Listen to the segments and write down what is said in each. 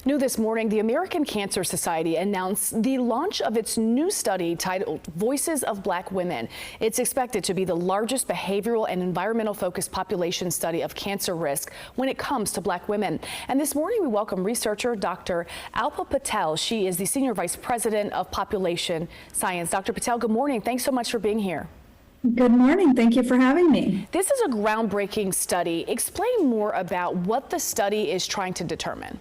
New this morning, the American Cancer Society announced the launch of its new study titled Voices of Black Women. It's expected to be the largest behavioral and environmental focused population study of cancer risk when it comes to Black women. And this morning we welcome researcher Dr. Alpa Patel. She is the Senior Vice President of Population Science. Dr. Patel, good morning. Thanks so much for being here. Good morning. Thank you for having me. This is a groundbreaking study. Explain more about what the study is trying to determine.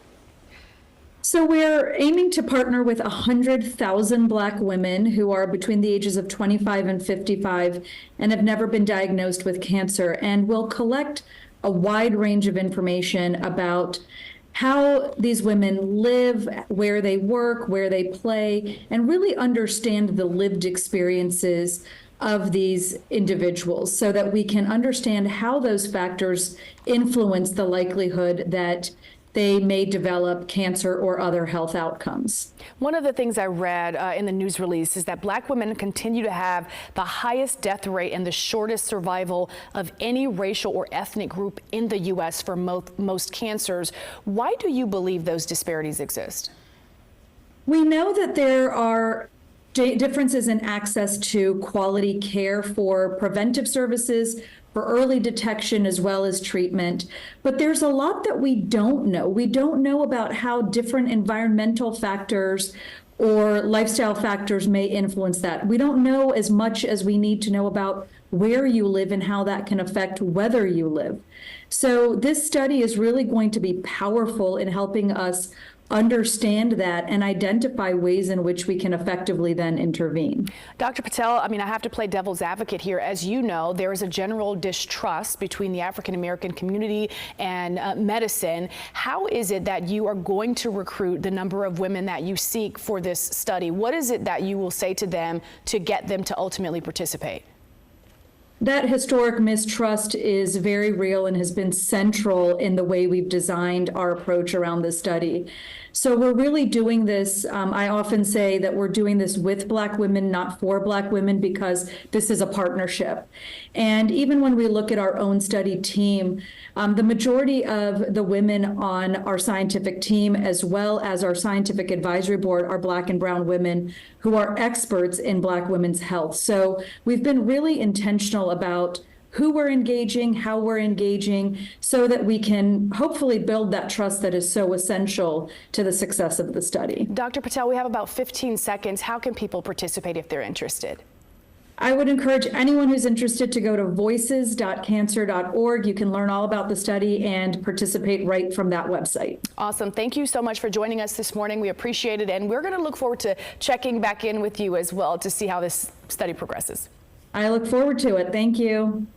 So we're aiming to partner with 100,000 Black women who are between the ages of 25 and 55 and have never been diagnosed with cancer. And we'll collect a wide range of information about how these women live, where they work, where they play, and really understand the lived experiences of these individuals so that we can understand how those factors influence the likelihood that they may develop cancer or other health outcomes. One of the things I read in the news release is that Black women continue to have the highest death rate and the shortest survival of any racial or ethnic group in the U.S. for most cancers. Why do you believe those disparities exist? We know that there are differences in access to quality care for preventive services, for early detection as well as treatment. But there's a lot that we don't know. We don't know about how different environmental factors or lifestyle factors may influence that. We don't know as much as we need to know about where you live and how that can affect whether you live. So this study is really going to be powerful in helping us understand that and identify ways in which we can effectively then intervene. Dr. Patel, I have to play devil's advocate here. As you know, there is a general distrust between the African American community and medicine. How is it that you are going to recruit the number of women that you seek for this study? What is it that you will say to them to get them to ultimately participate? That historic mistrust is very real and has been central in the way we've designed our approach around this study. So we're really doing this. I often say that we're doing this with Black women, not for Black women, because this is a partnership. And even when we look at our own study team, the majority of the women on our scientific team, as well as our scientific advisory board, are Black and brown women who are experts in Black women's health. So we've been really intentional about who we're engaging, how we're engaging, so that we can hopefully build that trust that is so essential to the success of the study. Dr. Patel, we have about 15 seconds. How can people participate if they're interested? I would encourage anyone who's interested to go to voices.cancer.org. You can learn all about the study and participate right from that website. Awesome. Thank you so much for joining us this morning. We appreciate it, and we're going to look forward to checking back in with you as well to see how this study progresses. I look forward to it. Thank you.